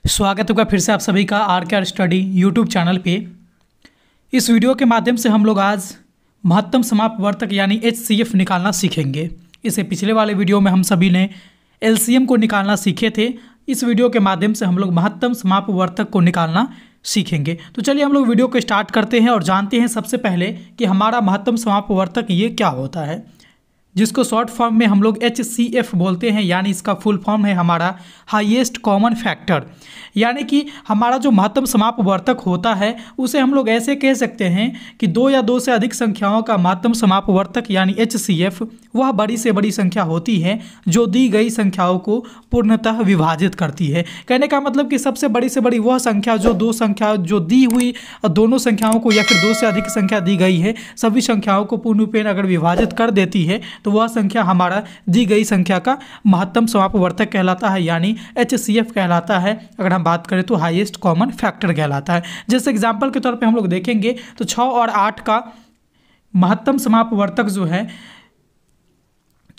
स्वागत होगा फिर से आप सभी का आर के आर स्टडी यूट्यूब चैनल पे। इस वीडियो के माध्यम से हम लोग आज महत्तम समापवर्तक यानी HCF निकालना सीखेंगे। इससे पिछले वाले वीडियो में हम सभी ने LCM को निकालना सीखे थे। इस वीडियो के माध्यम से हम लोग महत्तम समापवर्तक को निकालना सीखेंगे। तो चलिए हम लोग वीडियो को स्टार्ट करते हैं और जानते हैं सबसे पहले कि हमारा महत्तम समापवर्तक ये क्या होता है, जिसको शॉर्ट फॉर्म में हम लोग HCF बोलते हैं। यानी इसका फुल फॉर्म है हमारा हाईएस्ट कॉमन फैक्टर। यानी कि हमारा जो महत्तम समापवर्तक होता है उसे हम लोग ऐसे कह सकते हैं कि दो या दो से अधिक संख्याओं का महत्तम समापवर्तक यानी HCF वह बड़ी से बड़ी संख्या होती है जो दी गई संख्याओं को पूर्णतः विभाजित करती है। कहने का मतलब कि सबसे बड़ी से बड़ी वह संख्या जो दी हुई दोनों संख्याओं को या फिर दो से अधिक संख्या दी गई है सभी संख्याओं को पूर्ण रूपेण अगर विभाजित कर देती है तो वह संख्या हमारा दी गई संख्या का महत्तम समापवर्तक कहलाता है, यानी HCF कहलाता है। अगर हम बात करें तो हाईएस्ट कॉमन फैक्टर कहलाता है। जैसे एग्जांपल के तौर पे हम लोग देखेंगे तो 6 और 8 का महत्तम समापवर्तक जो है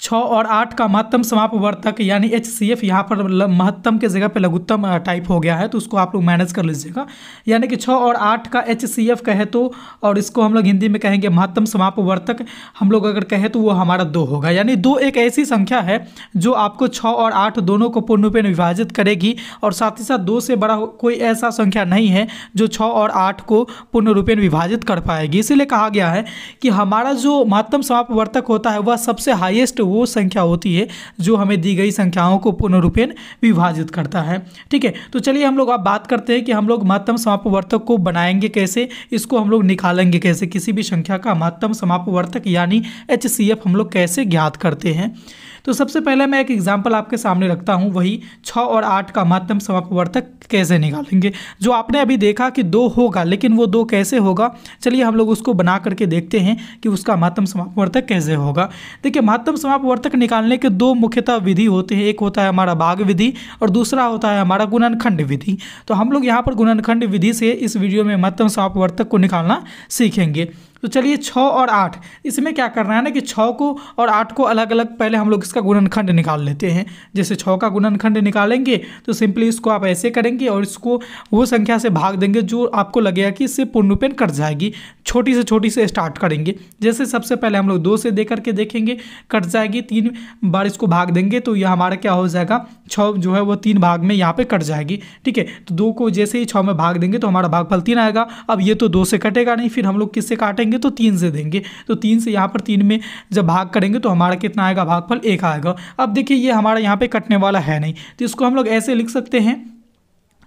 6 और 8 का महत्तम समापवर्तक यानी HCF यहाँ पर महत्तम के जगह पे लघुत्तम टाइप हो गया है, तो उसको आप लोग मैनेज कर लीजिएगा। यानी कि 6 और 8 का HCF कहे तो, और इसको हम लोग हिंदी में कहेंगे महत्तम समापवर्तक, हम लोग अगर कहें तो वो हमारा 2 होगा। यानी 2 एक ऐसी संख्या है जो आपको 6 और 8 दोनों को पूर्ण रूपेण विभाजित करेगी, और साथ ही साथ 2 से बड़ा कोई ऐसा संख्या नहीं है जो 6 और 8 को पूर्ण रूपेण विभाजित कर पाएगी। इसीलिए कहा गया है कि हमारा जो महत्तम समापवर्तक होता है वह सबसे हाईएस्ट वो संख्या होती है जो हमें दी गई संख्याओं को पूर्ण रूपेण विभाजित करता है। ठीक है, तो चलिए हम लोग अब बात करते हैं कि हम लोग महत्तम समापवर्तक को बनाएंगे कैसे, इसको हम लोग निकालेंगे कैसे, किसी भी संख्या का महत्तम समापवर्तक यानी HCF हम लोग कैसे ज्ञात करते हैं। तो सबसे पहले मैं एक एग्जाम्पल आपके सामने रखता हूँ, वही 6 और 8 का महत्तम समापवर्तक कैसे निकालेंगे। जो आपने अभी देखा कि 2 होगा, लेकिन वो 2 कैसे होगा, चलिए हम लोग उसको बना करके देखते हैं कि उसका महत्तम समापवर्तक कैसे होगा। देखिए, महत्तम समापवर्तक निकालने के 2 मुख्यतः विधि होते हैं। एक होता है हमारा भाग विधि और दूसरा होता है हमारा गुणनखंड विधि। तो हम लोग यहाँ पर गुणनखंड विधि से इस वीडियो में महत्तम समापवर्तक को निकालना सीखेंगे। तो चलिए 6 और 8, इसमें क्या करना है ना कि 6 को और 8 को अलग अलग पहले हम लोग इसका गुणनखंड निकाल लेते हैं। जैसे 6 का गुणनखंड निकालेंगे तो सिंपली इसको आप ऐसे करेंगे और इसको वो संख्या से भाग देंगे जो आपको लगेगा कि इससे पूर्ण रूपेण कट जाएगी। छोटी से स्टार्ट करेंगे। जैसे सबसे पहले हम लोग 2 से दे करके देखेंगे, कट जाएगी। 3 बार इसको भाग देंगे तो यह हमारा क्या हो जाएगा, 6 जो है वो 3 भाग में यहाँ पे कट जाएगी। ठीक है, तो 2 को जैसे ही 6 में भाग देंगे तो हमारा भागफल 3 आएगा। अब ये तो 2 से कटेगा नहीं, फिर हम लोग किससे काटेंगे तो 3 से देंगे। तो 3 से यहाँ पर 3 में जब भाग करेंगे तो हमारा कितना आएगा, भागफल 1 आएगा। अब देखिए ये हमारा यहाँ पे कटने वाला है नहीं, तो इसको हम लोग ऐसे लिख सकते हैं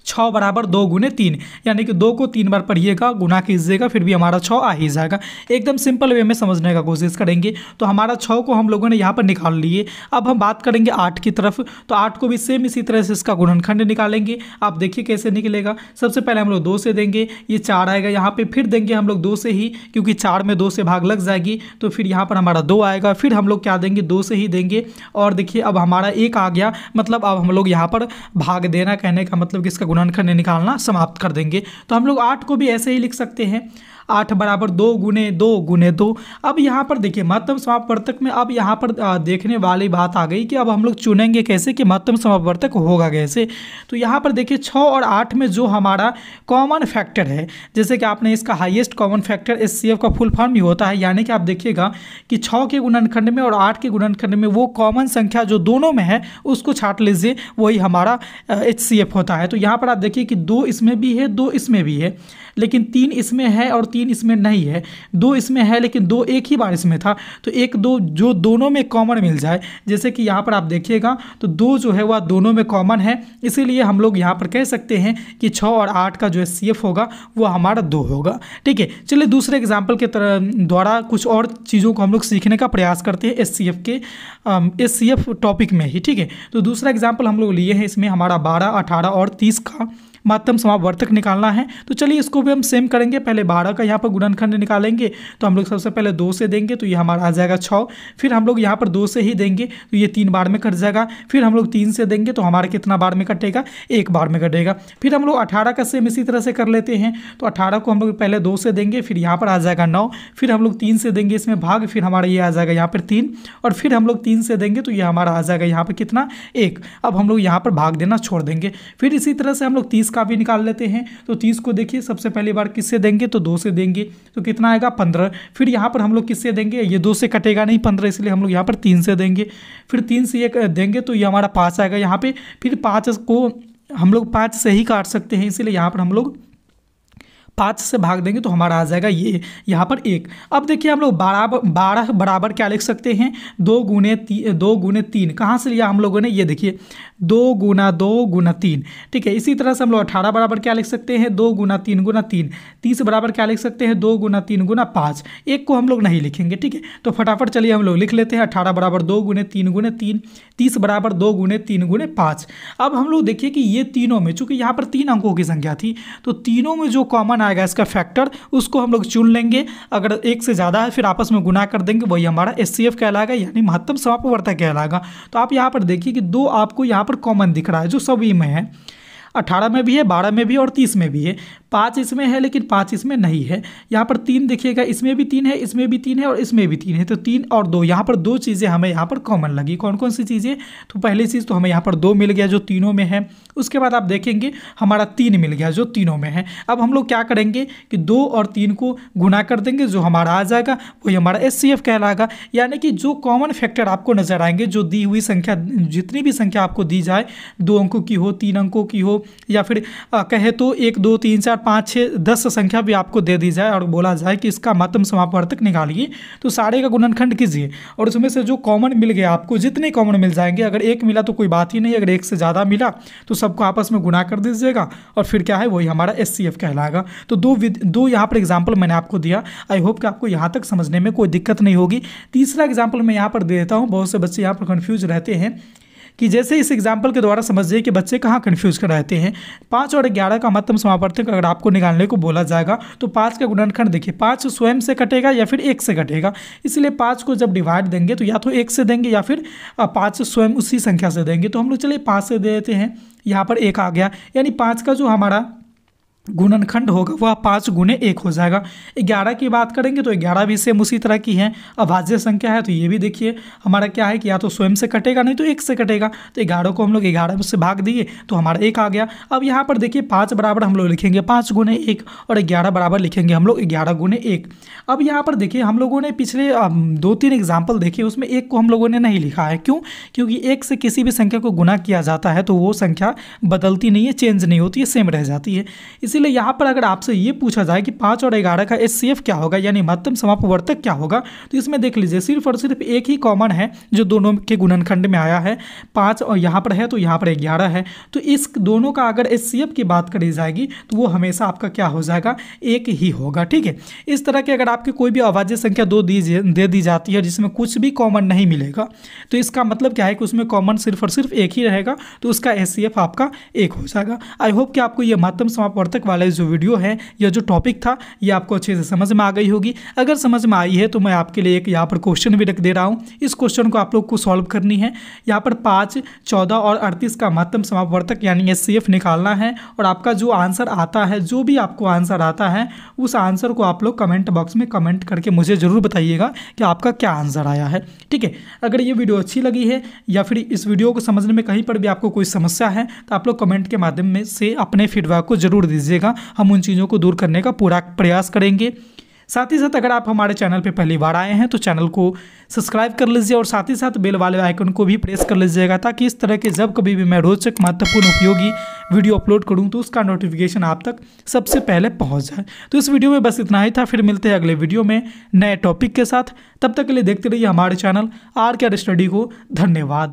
6 बराबर 2 गुने 3, यानी कि 2 को 3 बार पढ़िएगा, गुना कीजिएगा, फिर भी हमारा 6 आ ही जाएगा। एकदम सिंपल वे में समझने का कोशिश करेंगे। तो हमारा 6 को हम लोगों ने यहाँ पर निकाल लिए। अब हम बात करेंगे 8 की तरफ। तो 8 को भी सेम इसी तरह से इसका गुणनखंड निकालेंगे। आप देखिए कैसे निकलेगा। सबसे पहले हम लोग 2 से देंगे, ये 4 आएगा यहाँ पे, फिर देंगे हम लोग 2 से ही, क्योंकि 4 में 2 से भाग लग जाएगी, तो फिर यहाँ पर हमारा 2 आएगा। फिर हम लोग क्या देंगे, 2 से ही देंगे, और देखिए अब हमारा 1 आ गया। मतलब अब हम लोग यहाँ पर भाग देना, कहने का मतलब कि इसका गुणनखंड निकालना समाप्त कर देंगे। तो हम लोग 8 को भी ऐसे ही लिख सकते हैं, 8 बराबर 2 गुने 2 गुने 2। अब यहाँ पर देखिए महत्तम समापवर्तक में अब यहाँ पर देखने वाली बात आ गई कि अब हम लोग चुनेंगे कैसे कि महत्तम समापवर्तक होगा कैसे। तो यहाँ पर देखिए 6 और 8 में जो हमारा कॉमन फैक्टर है, जैसे कि आपने इसका हाईएस्ट कॉमन फैक्टर HCF का फुल फॉर्म ही होता है। यानी कि आप देखिएगा कि 6 के गुणनखंड में और 8 के गुणनखंड में वो कॉमन संख्या जो दोनों में है उसको छांट लीजिए, वही हमारा HCF होता है। तो यहाँ पर आप देखिए कि 2 इसमें भी है, 2 इसमें भी है, लेकिन 3 इसमें है और 3 इसमें नहीं है। 2 इसमें है लेकिन 2 एक ही बार इसमें था। तो 1 2 जो दोनों में कॉमन मिल जाए, जैसे कि यहाँ पर आप देखिएगा तो 2 जो है वह दोनों में कॉमन है, इसीलिए हम लोग यहाँ पर कह सकते हैं कि 6 और 8 का जो HCF होगा वो हमारा 2 होगा। ठीक है, चलिए दूसरे एग्जाम्पल के द्वारा कुछ और चीज़ों को हम लोग सीखने का प्रयास करते हैं HCF टॉपिक में ही। ठीक है, तो दूसरा एग्जाम्पल हम लोग लिए हैं, इसमें हमारा 12, 18 और 30 का महत्तम समापवर्तक निकालना है। तो चलिए इसको भी हम सेम करेंगे। पहले 12 का यहाँ पर गुणनखंड निकालेंगे तो हम लोग सबसे पहले 2 से देंगे तो ये हमारा आ जाएगा 6। फिर हम लोग यहाँ पर 2 से ही देंगे तो ये 3 बार में कट जाएगा। फिर हम लोग 3 से देंगे तो हमारा कितना बार में कटेगा, 1 बार में कटेगा। फिर हम लोग 18 का सेम इसी तरह से कर लेते हैं। तो 18 को हम लोग पहले 2 से देंगे, फिर यहाँ पर आ जाएगा 9। फिर हम लोग 3 से देंगे इसमें भाग, फिर हमारा ये आ जाएगा यहाँ पर 3। और फिर हम लोग 3 से देंगे तो ये हमारा आ जाएगा यहाँ पर कितना, 1। अब हम लोग यहाँ पर भाग देना छोड़ देंगे। फिर इसी तरह से हम लोग 30 का भी निकाल लेते हैं। तो 30 को देखिए सबसे पहली बार किससे देंगे तो 2 से देंगे तो कितना आएगा, 15। फिर यहाँ पर हम लोग किससे देंगे, ये 2 से कटेगा नहीं 15, इसलिए हम लोग यहाँ पर 3 से देंगे। फिर 3 से ये देंगे तो ये हमारा 5 आएगा यहाँ पे। फिर 5 को हम लोग 5 से ही काट सकते हैं, इसलिए यहाँ पर हम लोग 5 से भाग देंगे तो हमारा आ जाएगा ये यहाँ पर 1। अब देखिए हम लोग 12 बराबर क्या लिख सकते हैं, 2 गुने 3। कहाँ से लिया हम लोगों ने, ये देखिए 2 गुना 2 गुना 3। ठीक है, इसी तरह से हम लोग 18 बराबर क्या लिख सकते हैं, 2 गुना 3 गुना 3। 30 बराबर क्या लिख सकते हैं, 2 गुना 3 गुना 5। 1 को हम लोग नहीं लिखेंगे। ठीक है, तो फटाफट चलिए हम लोग लिख लेते हैं। 18 बराबर 2 गुने 3 गुने 3। 30 बराबर 2 गुने 3 गुने 5। अब हम लोग देखिए कि ये तीनों में, चूंकि यहाँ पर 3 अंकों की संख्या थी, तो तीनों में जो कॉमन आएगा इसका फैक्टर, उसको हम लोग चुन लेंगे। अगर 1 से ज़्यादा है फिर आपस में गुना कर देंगे, वही हमारा HCF कहलाएगा, यानी महत्तम समापवर्तक कहलाएगा। तो आप यहाँ पर देखिए कि 2 आपको यहाँ पर कॉमन दिख रहा है जो सभी में है, 18 में भी है, 12 में भी और 30 में भी है। 5 इसमें है लेकिन 5 इसमें नहीं है। यहाँ पर 3 देखिएगा, इसमें भी 3 है, इसमें भी 3 है और इसमें भी 3 है। तो 3 और 2, यहाँ पर 2 चीज़ें हमें यहाँ पर कॉमन लगी। कौन कौन सी चीज़ें, तो पहली चीज़ तो हमें यहाँ पर 2 मिल गया जो तीनों में है। उसके बाद आप देखेंगे हमारा 3 मिल गया जो तीनों में है। अब हम लोग क्या करेंगे कि 2 और 3 को गुना कर देंगे, जो हमारा आ जाएगा वही हमारा HCF कहलाएगा। यानी कि जो कॉमन फैक्टर आपको नजर आएंगे, जो दी हुई संख्या, जितनी भी संख्या आपको दी जाए, 2 अंकों की हो, 3 अंकों की हो, या फिर कहे तो 1 2 3 4 5 6 10 संख्या भी आपको दे दी जाए और बोला जाए कि इसका महत्तम समापवर्तक निकालिए, तो सारे का गुणनखंड कीजिए और उसमें से जो कॉमन मिल गया आपको, जितने कॉमन मिल जाएंगे, अगर 1 मिला तो कोई बात ही नहीं, अगर 1 से ज़्यादा मिला तो सबको आपस में गुना कर दीजिएगा और फिर क्या है, वही हमारा HCF कहलाएगा। तो दो यहाँ पर एग्जाम्पल मैंने आपको दिया। आई होप कि आपको यहाँ तक समझने में कोई दिक्कत नहीं होगी। तीसरा एग्जाम्पल मैं यहाँ पर दे देता हूँ। बहुत से बच्चे यहाँ पर कन्फ्यूज रहते हैं कि जैसे इस एग्जाम्पल के द्वारा समझिए कि बच्चे कहाँ कन्फ्यूज कर रहते हैं। 5 और 11 का महत्तम समापवर्तक अगर आपको निकालने को बोला जाएगा तो 5 का गुणनखंड देखिए, 5 स्वयं से कटेगा या फिर 1 से कटेगा। इसलिए 5 को जब डिवाइड देंगे तो या तो 1 से देंगे या फिर 5 स्वयं उसी संख्या से देंगे। तो हम लोग चलिए 5 से दे देते हैं, यहाँ पर 1 आ गया, यानी 5 का जो हमारा गुणनखंड होगा वह 5 गुने 1 हो जाएगा। 11 की बात करेंगे तो 11 भी सेम उसी तरह की है, अभाज्य संख्या है। तो ये भी देखिए हमारा क्या है कि या तो स्वयं से कटेगा नहीं तो 1 से कटेगा। तो 11 को हम लोग 11 से भाग दिए तो हमारा 1 आ गया। अब यहाँ पर देखिए 5 बराबर हम लोग लिखेंगे 5 गुने 1 और 11 बराबर लिखेंगे हम लोग 11 गुने 1। अब यहाँ पर देखिए हम लोगों ने पिछले 2-3 एग्जाम्पल देखे, उसमें 1 को हम लोगों ने नहीं लिखा है। क्यों? क्योंकि 1 से किसी भी संख्या को गुना किया जाता है तो वो संख्या बदलती नहीं है, चेंज नहीं होती है, सेम रह जाती है। इसीलिए यहाँ पर अगर आपसे ये पूछा जाए कि 5 और 11 का HCF क्या होगा, यानी महत्तम समापवर्तक क्या होगा, तो इसमें देख लीजिए सिर्फ और सिर्फ एक ही कॉमन है जो दोनों के गुणनखंड में आया है, 5 और यहाँ पर है तो यहाँ पर 11 है। तो इस दोनों का अगर HCF की बात करी जाएगी तो वो हमेशा आपका क्या हो जाएगा, 1 ही होगा। ठीक है, इस तरह के अगर आपकी कोई भी अभाज्य संख्या दे दी जाती है जिसमें कुछ भी कॉमन नहीं मिलेगा, तो इसका मतलब क्या है कि उसमें कॉमन सिर्फ और सिर्फ 1 ही रहेगा, तो उसका HCF आपका 1 हो जाएगा। आई होप कि आपको ये महत्तम समापवर्तक वाला जो वीडियो है या जो टॉपिक था ये आपको अच्छे से समझ में आ गई होगी। अगर समझ में आई है तो मैं आपके लिए एक यहाँ पर क्वेश्चन भी रख दे रहा हूँ। इस क्वेश्चन को आप लोग को सॉल्व करनी है। यहाँ पर 5, 14 और 38 का महत्तम समापवर्तक यानी HCF निकालना है और आपका जो आंसर आता है, जो भी आपको आंसर आता है, उस आंसर को आप लोग कमेंट बॉक्स में कमेंट करके मुझे ज़रूर बताइएगा कि आपका क्या आंसर आया है। ठीक है, अगर ये वीडियो अच्छी लगी है या फिर इस वीडियो को समझने में कहीं पर भी आपको कोई समस्या है तो आप लोग कमेंट के माध्यम में से अपने फीडबैक को जरूर दीजिएगा। हम उन चीज़ों को दूर करने का पूरा प्रयास करेंगे। साथ ही साथ अगर आप हमारे चैनल पे पहली बार आए हैं तो चैनल को सब्सक्राइब कर लीजिए और साथ ही साथ बेल वाले आइकन को भी प्रेस कर लीजिएगा, ताकि इस तरह के जब कभी भी मैं रोचक, महत्वपूर्ण, उपयोगी वीडियो अपलोड करूं तो उसका नोटिफिकेशन आप तक सबसे पहले पहुंच जाए। तो इस वीडियो में बस इतना ही था। फिर मिलते हैं अगले वीडियो में नए टॉपिक के साथ। तब तक के लिए देखते रहिए हमारे चैनल RK स्टडी को। धन्यवाद।